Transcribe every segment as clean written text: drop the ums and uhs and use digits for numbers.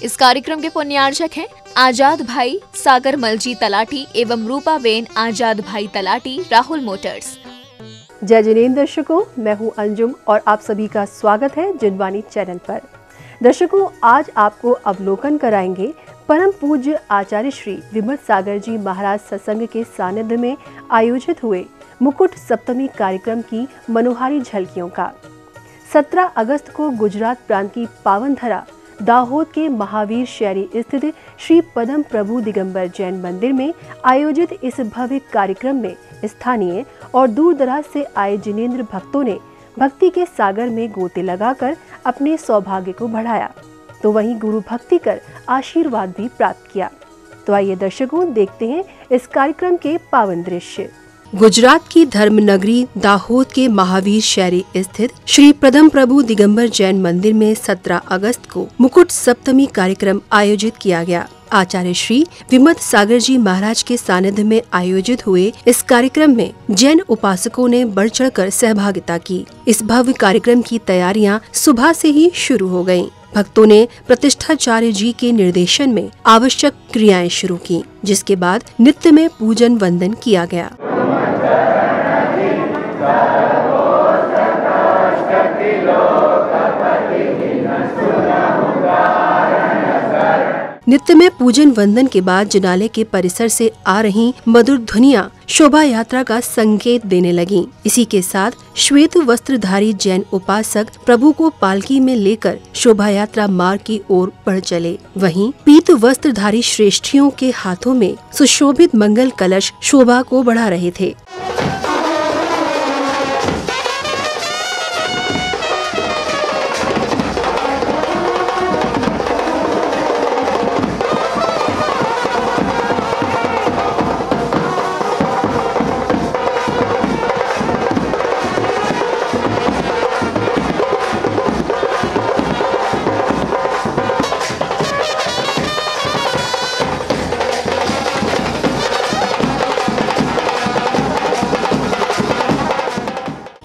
इस कार्यक्रम के पुण्यार्चक हैं आजाद भाई सागर मलजी तलाटी एवं रूपाबेन आजाद भाई तलाटी, राहुल मोटर्स। जय जिनेंद्र दर्शकों, मैं हूं अंजुम और आप सभी का स्वागत है जिनवाणी चैनल पर। दर्शकों, आज आपको अवलोकन कराएंगे परम पूज्य आचार्य श्री विमत सागर जी महाराज सत्संग के सानिध्य में आयोजित हुए मुकुट सप्तमी कार्यक्रम की मनोहारी झलकियों का। 17 अगस्त को गुजरात प्रांत की पावन धरा दाहोद के महावीर शहरी स्थित श्री पदम प्रभु दिगंबर जैन मंदिर में आयोजित इस भव्य कार्यक्रम में स्थानीय और दूर दराज से आए जिनेंद्र भक्तों ने भक्ति के सागर में गोते लगाकर अपने सौभाग्य को बढ़ाया, तो वहीं गुरु भक्ति कर आशीर्वाद भी प्राप्त किया। तो आइए दर्शकों, देखते हैं इस कार्यक्रम के पावन दृश्य। गुजरात की धर्म नगरी दाहोद के महावीर शहरी स्थित श्री पदम प्रभु दिगंबर जैन मंदिर में 17 अगस्त को मुकुट सप्तमी कार्यक्रम आयोजित किया गया। आचार्य श्री विमत सागर जी महाराज के सानिध्य में आयोजित हुए इस कार्यक्रम में जैन उपासकों ने बढ़ चढ़कर सहभागिता की। इस भव्य कार्यक्रम की तैयारियां सुबह से ही शुरू हो गयीं। भक्तों ने प्रतिष्ठाचार्य जी के निर्देशन में आवश्यक क्रियाएं शुरू की, जिसके बाद नित्य में पूजन वंदन किया गया। नित्य में पूजन वंदन के बाद जिनालय के परिसर से आ रही मधुर ध्वनियां शोभा यात्रा का संकेत देने लगीं। इसी के साथ श्वेत वस्त्रधारी जैन उपासक प्रभु को पालकी में लेकर शोभा यात्रा मार्ग की ओर बढ़ चले। वहीं पीत वस्त्रधारी श्रेष्ठियों के हाथों में सुशोभित मंगल कलश शोभा को बढ़ा रहे थे।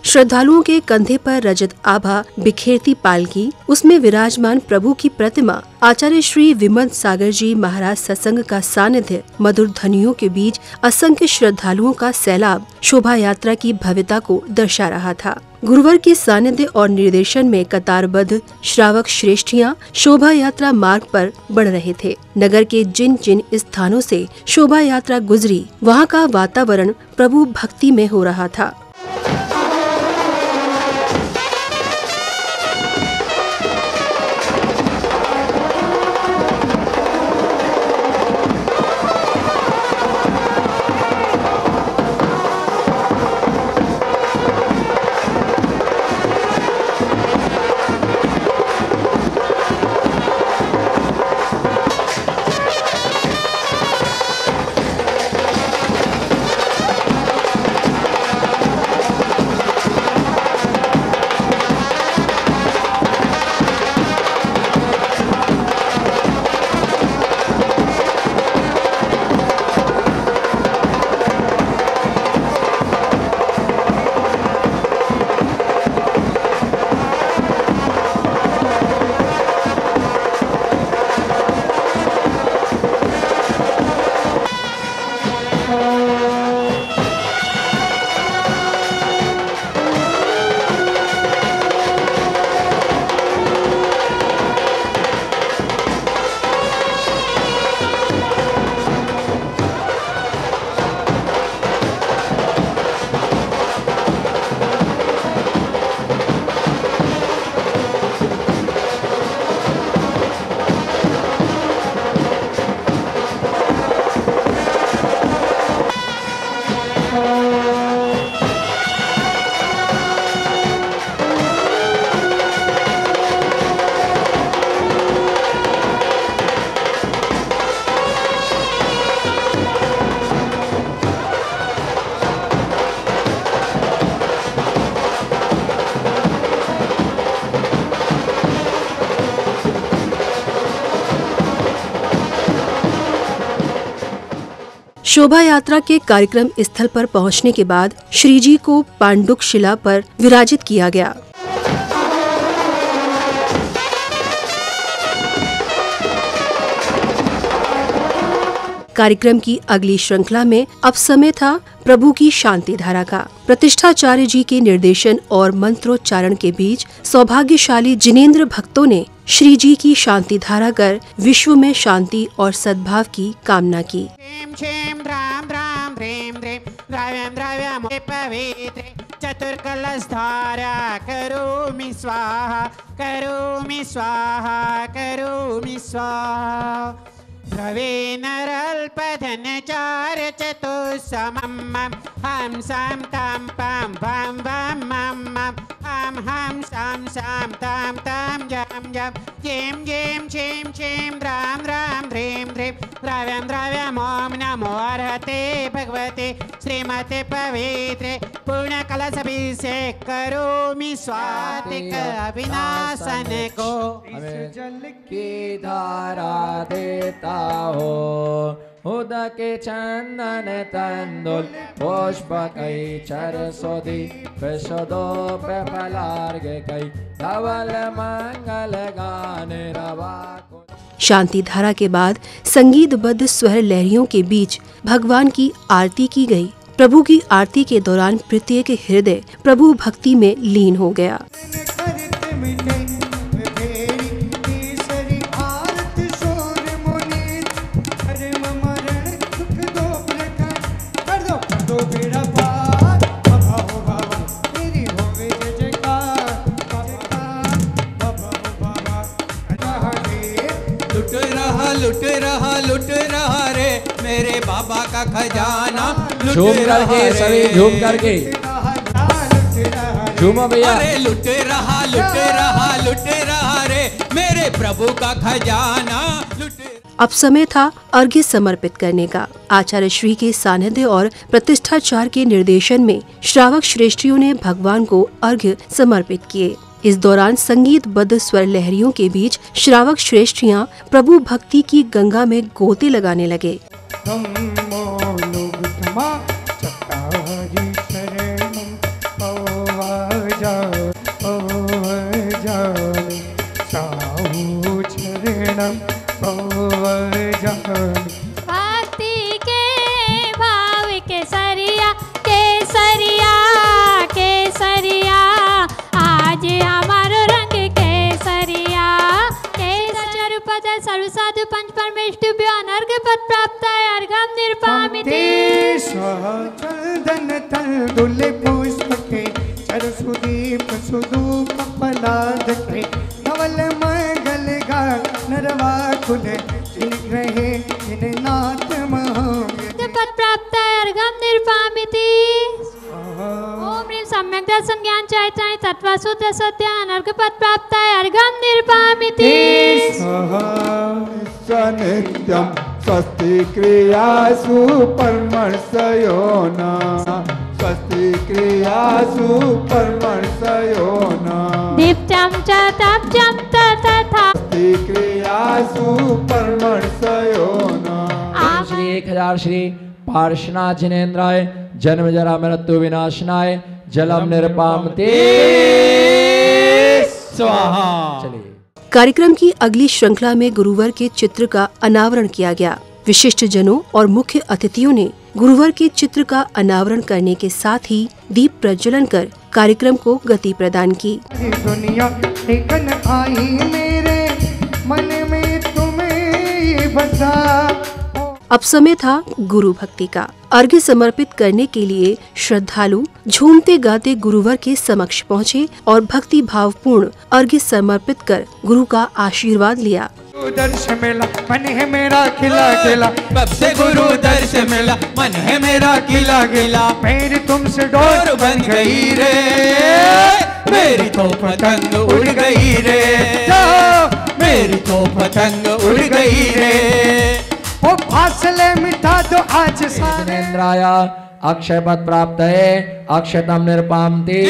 श्रद्धालुओं के कंधे पर रजत आभा बिखेरती पालकी, उसमें विराजमान प्रभु की प्रतिमा, आचार्य श्री विमत सागर जी महाराज सत्संग का सानिध्य, मधुर ध्वनियों के बीच असंख्य श्रद्धालुओं का सैलाब शोभा यात्रा की भव्यता को दर्शा रहा था। गुरुवर के सानिध्य और निर्देशन में कतारबद्ध श्रावक श्रेष्ठियां शोभा यात्रा मार्ग पर बढ़ रहे थे। नगर के जिन जिन स्थानों से शोभा यात्रा गुजरी, वहाँ का वातावरण प्रभु भक्ति में हो रहा था। शोभा यात्रा के कार्यक्रम स्थल पर पहुंचने के बाद श्री जी को पांडुक शिला पर विराजित किया गया। कार्यक्रम की अगली श्रृंखला में अब समय था प्रभु की शांति धारा का। प्रतिष्ठाचार्य जी के निर्देशन और मंत्रोच्चारण के बीच सौभाग्यशाली जिनेंद्र भक्तों ने श्री जी की शांति धारा कर विश्व में शांति और सद्भाव की कामना की। चतुर्कलशधारा करोमि स्वाहा करोमि स्वाहा करोमि स्वाहा। द्रवे नरल्पधनचार चतुस्समम् हम साम ताम पाम वाम वाम मम मम हम साम साम ताम ताम जम जम जेम जेम छेम छेम राम राम ह्रीं ह्रीं द्रव्यं द्रव्यम् ॐ नमो अर्हते भगवते श्रीमते पवित्रे पूर्णकलशाभिषेक करोमि स्वातिक अविनाशन को। जल की धारा देता हो उदके चंदन तंदुल पुष्प कई चर सोधी विशदो प्रफलार्घ कई धवल मंगल गान रवा। शांति धारा के बाद संगीतबद्ध स्वर लहरियों के बीच भगवान की आरती की गई। प्रभु की आरती के दौरान प्रत्येक हृदय प्रभु भक्ति में लीन हो गया। लुट रहा रे मेरे बाबा का खजाना। झूम करके सभी झूम करके झूमो भैया। लुट रहा रे मेरे प्रभु का खजाना। अब समय था अर्घ्य समर्पित करने का। आचार्य श्री के सानिध्य और प्रतिष्ठाचार्य के निर्देशन में श्रावक श्रेष्ठियों ने भगवान को अर्घ्य समर्पित किए। इस दौरान संगीतबद्ध स्वर लहरियों के बीच श्रावक श्रेष्ठियां प्रभु भक्ति की गंगा में गोते लगाने लगे। भक्ति के भाव केसरिया केसरिया केसरिया आज हमारो रंग केसरिया केसर पद सर्व साधु पंच परमेष्टुभ्यो अनर्घ पद प्राप्त अर्घम निर्पामिति। चंदन तंदुल पुष्प के चर सुदीप सुदूप पलाद के धवल मंगल गा नरवा कुल रहे इन नाथ पद प्राप्त अर्घम निर्पामिति। ओम ह्रीं सम्यक दर्शन ज्ञान चैतन्य तत्वशुद्ध सत्य अनर्घ पद प्राप्त अर्घम निर्पामिति। सनित्यं स्वस्ति क्रियासु परमर्शयोना स्वस्ति क्रियासु परमर्शयोना दीप्तं च तप्तं तथा स्वस्ति क्रियासु परमर्शयोना। श्री 1000 श्री पार्श्वनाथ जिनेन्द्राय जन्म जरा मृत्यु विनाशनाय जलम निर्पामते स्वाहा। चलिए कार्यक्रम की अगली श्रृंखला में गुरुवर के चित्र का अनावरण किया गया। विशिष्ट जनों और मुख्य अतिथियों ने गुरुवर के चित्र का अनावरण करने के साथ ही दीप प्रज्वलन कर कार्यक्रम को गति प्रदान की। दुनिया लेकिन आई मेरे मन में तुम्हें बसा। अब समय था गुरु भक्ति का। अर्घ्य समर्पित करने के लिए श्रद्धालु झूमते गाते गुरुवर के समक्ष पहुँचे और भक्ति भावपूर्ण अर्घ्य समर्पित कर गुरु का आशीर्वाद लिया। दर्श मिला मन है मेरा खिला खिला, कब से गुरु दर्श मिला मन है मेरा खिला खिला। मेरी तुमसे डोर बन गई रे मेरी तो पतंग उड़ गई रे, मेरी तो पतंग उड़ गई रे। वो फासले मिटा दो आज सारे। जिनेन्द्राय अक्षय पद प्राप्त है अक्षतम निर्पामति।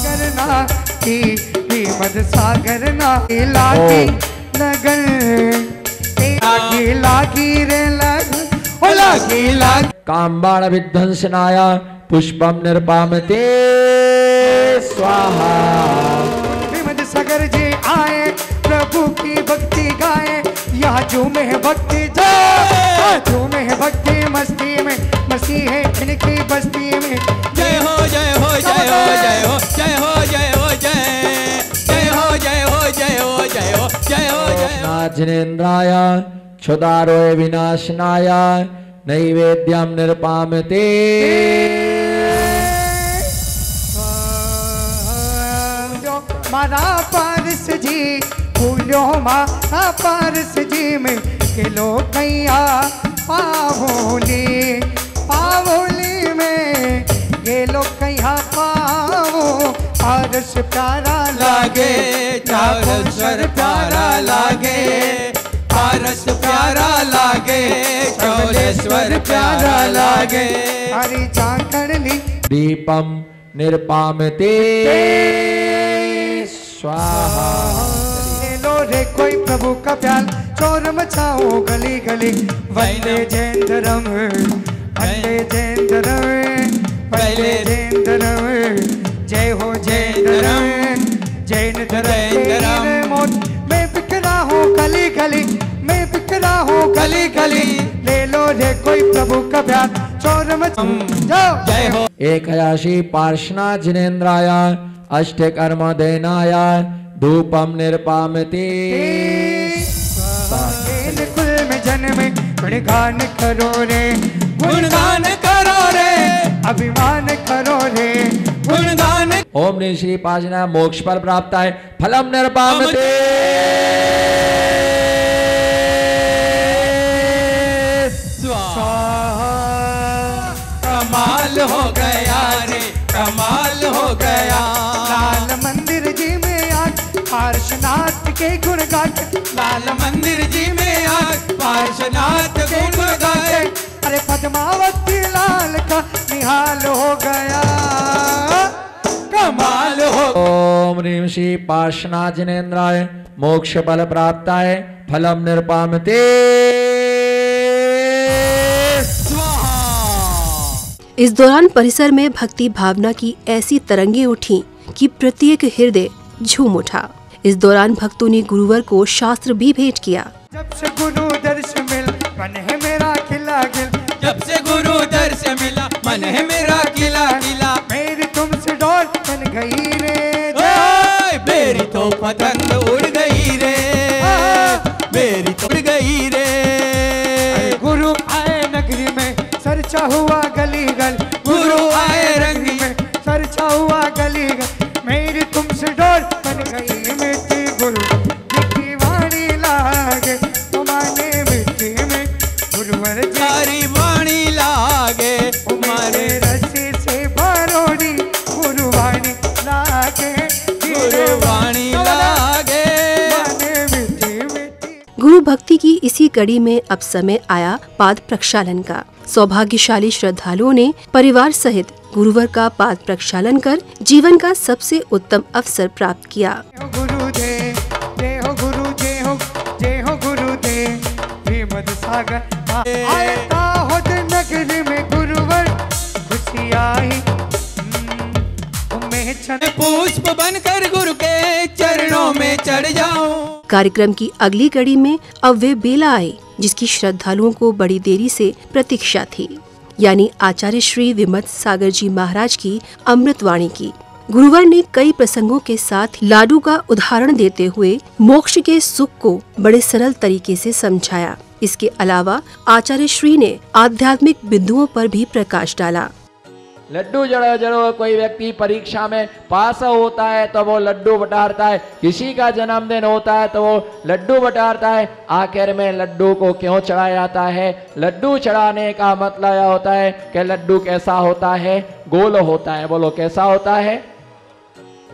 करना की मद सागर ना लागी नगर लागी लागी रे लागी लागी। काम्बाण विध्वंसनाय पुष्पम निर्पामते स्वाहा। मद सागर जी आए प्रभु की भक्ति गाए, यह झूमे है भक्ति जो झूमे है भक्ति मस्ती में मस्ती है इनकी बस्ती में। जय हो जय हो जय हो जय हो जय हो जय हो जय जय हो जय हो जय हो जय हो जय हो जय हो। जिनेन्द्राय क्षुधारोय विनाशनाय नैवेद्यम निर्पामते। मारा पारस जी फूलो मारा पारस जी में किलो कैया पावोली पावोली में गेलो कैया पावो पारस प्यारा लागे चावलेश्वर प्यारा लागे पारस प्यारा लागे चावलेश्वर प्यारा लागे। हरी चाकड़नी दीपम निर्पामते स्वाहा। ले लो रे कोई प्रभु का प्याल चोर मचाओ गली गली वंदे जयंतरम वंदे जयंतरम वंदे जयंतरम जय हो जयंतरम जयंतरम मौत मैं बिखरा हूँ गली गली मैं बिखरा हूँ गली गली ले लो रे कोई प्रभु का प्याल चोर मचाओ जय हो। एकयाशी पार्षणा जिनेन्द्राय अष्टकर्म देनाय धूपम निर्पामते। कुल में जन्म गुणगान करो रे गुणगान करो रे अभिमान करो रे गुणगान। ओम ने श्री पाजना मोक्ष पर प्राप्त है फलम निर्पामते। कमाल हो गया रे कमाल हो गया। लाल मंदिर जी में आज पार्श्वनाथ के गुण गाते लाल मंदिर जी में आज पार्श्वनाथ गुण गाए। अरे पद्मावती लाल का निहाल हो गया कमाल हो। ओम ह्रीं श्री पार्षणा जिनेन्द्राय मोक्ष बल प्राप्त है फलम निर्पामते। इस दौरान परिसर में भक्ति भावना की ऐसी तरंगें उठी कि प्रत्येक हृदय झूम उठा। इस दौरान भक्तों ने गुरुवर को शास्त्र भी भेंट किया। जब से गुरु दर्श मिल मन है मेरा खिला गिल जब से गुरु दर्श मिला मन है मेरा किला किला। मेरी तुमसे डोर बन गई रे ओए मेरी तो पतंग उड़ गई रे मेरी तो उड़ गई रे। गुरु आए नगरी में सरचा हुआ गली गल गुरु आए रंग में सरचा हुआ गली गल मेरी तुमसे डोर बन गई मिट्टी गुरु मिट्टी वाणी लागे तुम्हारे मिट्टी में गुरुवर सारी वाणी लागे तुम्हारे रस्सी से भरोड़ी गुरुवाणी लागे गुरुवाणी लागे। मिट्टी मिट्टी। गुरु भक्ति की इसी कड़ी में अब समय आया पाद प्रक्षालन का। सौभाग्यशाली श्रद्धालुओं ने परिवार सहित गुरुवर का पाद प्रक्षालन कर जीवन का सबसे उत्तम अवसर प्राप्त किया। गुरुदेव जय हो गुरु जय हो गुरुदेव श्रीमद सागर आए दाहोद नगरी में गुरुवर खुशी आई तुम्हें छन पुष्प बनकर गुरु के चरणों में चढ़ जाऊं। कार्यक्रम की अगली कड़ी में अब वे बेला आए जिसकी श्रद्धालुओं को बड़ी देरी से प्रतीक्षा थी, यानी आचार्य श्री विमत सागर जी महाराज की अमृतवाणी की। गुरुवर ने कई प्रसंगों के साथ लाडू का उदाहरण देते हुए मोक्ष के सुख को बड़े सरल तरीके से समझाया। इसके अलावा आचार्य श्री ने आध्यात्मिक बिंदुओं पर भी प्रकाश डाला। लड्डू जड़ो जड़ो कोई व्यक्ति परीक्षा में पास होता है तो वो लड्डू बटारता है, किसी का जन्मदिन होता है तो वो लड्डू बटारता है। आखिर में लड्डू को क्यों चढ़ाया जाता है? लड्डू चढ़ाने का मतलब यह होता है कि लड्डू कैसा होता है? गोल होता है। बोलो कैसा होता है?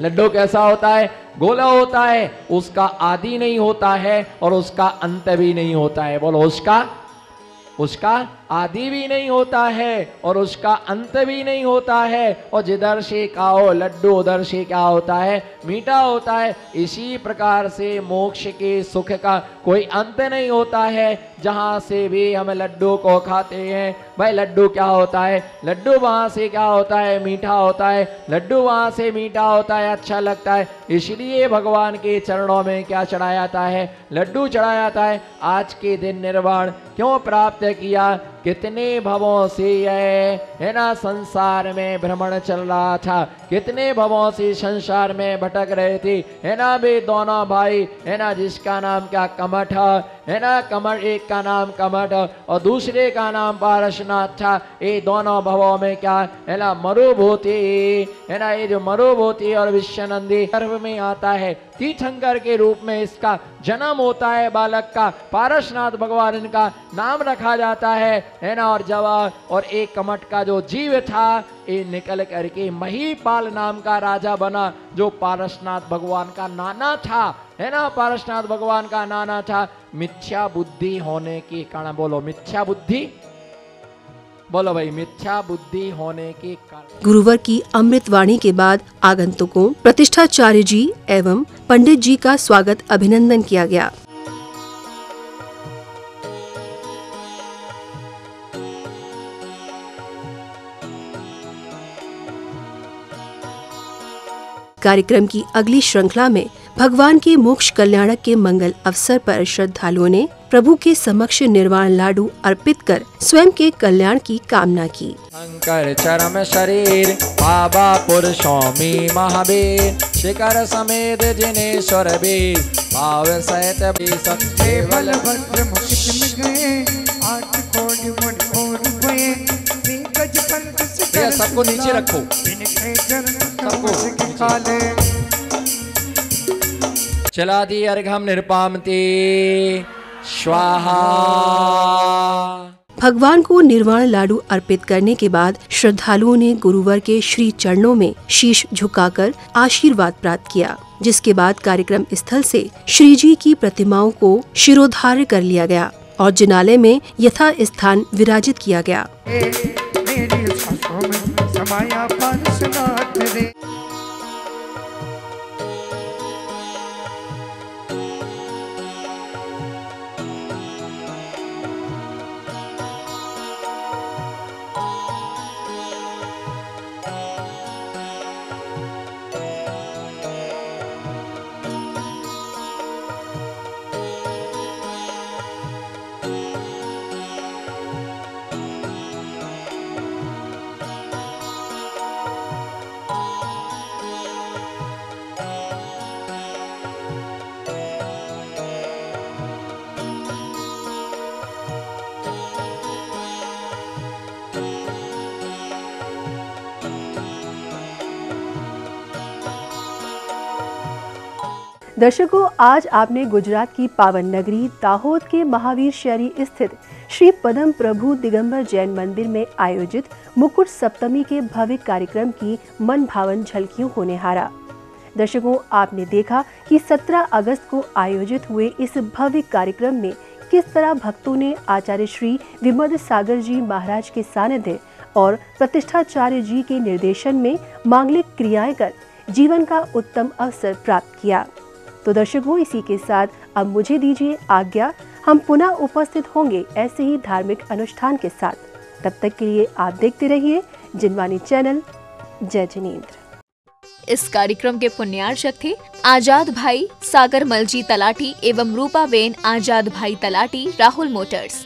लड्डू कैसा होता है? गोला होता है। उसका आदि नहीं होता है और उसका अंत भी नहीं होता है। बोलो उसका आदि भी नहीं होता है और उसका अंत भी नहीं होता है, और जिधर से खाओ लड्डू उधर से क्या होता है, मीठा होता है। इसी प्रकार से मोक्ष के सुख का कोई अंत नहीं होता है। जहाँ से भी हम लड्डू को खाते हैं, भाई लड्डू क्या होता है, लड्डू वहाँ से क्या होता है, मीठा होता है। लड्डू वहाँ से मीठा होता है, अच्छा लगता है, इसलिए भगवान के चरणों में क्या चढ़ाया जाता है, लड्डू चढ़ाया जाता है। आज के दिन निर्वाण क्यों प्राप्त किया, कितने भवों से है ना संसार में भ्रमण चल रहा था, कितने भवों से संसार में भटक रहे थे, है ना वे दोनों भाई, है ना जिसका नाम क्या कमठ है ना, कमठ, एक का नाम कमठ और दूसरे का नाम पारसनाथ था। ये दोनों भवों में क्या है ना मरुभूति, है ना, ये जो मरुभूति और विश्वनंदी गर्भ में आता है, तीर्थंकर के रूप में इसका जन्म होता है बालक का, पारसनाथ भगवान इनका नाम रखा जाता है ना। और जवाब और एक कमठ का जो जीव था ये निकल करके महीपाल नाम का राजा बना, जो पारसनाथ भगवान का नाना था, है ना, पारसनाथ भगवान का नाना था। मिथ्या बुद्धि होने के कारण, बोलो मिथ्या बुद्धि, बोलो भाई मिथ्या बुद्धि होने के कारण। गुरुवर की अमृत वाणी के बाद आगंतुकों प्रतिष्ठाचार्य जी एवं पंडित जी का स्वागत अभिनंदन किया गया। कार्यक्रम की अगली श्रृंखला में भगवान के मोक्ष कल्याणक के मंगल अवसर पर श्रद्धालुओं ने प्रभु के समक्ष निर्वाण लाडू अर्पित कर स्वयं के कल्याण की कामना की। शंकर चरम शरीर बाबा पुरुषोमी महावीर, शिखर समेत जिनेश्वर वीर, भाव सहित केवल भद्र मुकुट में गए, 8 कोटि मुनि और हुए, 3 गज कंठ से सबको नीचे रखो, इनके चरण कमल के काले। चला दी अर्घम निरपामते स्वाहा। भगवान को निर्वाण लाडू अर्पित करने के बाद श्रद्धालुओं ने गुरुवर के श्री चरणों में शीश झुकाकर आशीर्वाद प्राप्त किया, जिसके बाद कार्यक्रम स्थल से श्री जी की प्रतिमाओं को शिरोधार्य कर लिया गया और जिनालय में यथा स्थान विराजित किया गया। मेरी सांसों में समाया पारसनाथ रे। दर्शकों, आज आपने गुजरात की पावन नगरी दाहोद के महावीर शहरी स्थित श्री पदम प्रभु दिगंबर जैन मंदिर में आयोजित मुकुट सप्तमी के भव्य कार्यक्रम की मन भावन झलकियों को निहारा। दर्शकों, आपने देखा कि 17 अगस्त को आयोजित हुए इस भव्य कार्यक्रम में किस तरह भक्तों ने आचार्य श्री विमद सागर जी महाराज के सानिध्य और प्रतिष्ठाचार्य जी के निर्देशन में मांगलिक क्रियाएं कर जीवन का उत्तम अवसर प्राप्त किया। तो दर्शकों, इसी के साथ अब मुझे दीजिए आज्ञा। हम पुनः उपस्थित होंगे ऐसे ही धार्मिक अनुष्ठान के साथ। तब तक के लिए आप देखते रहिए जिनवानी चैनल। जय जिनेंद्र। इस कार्यक्रम के पुण्यार्चक थे आजाद भाई सागर मलजी तलाटी एवं रूपाबेन आजाद भाई तलाटी, राहुल मोटर्स।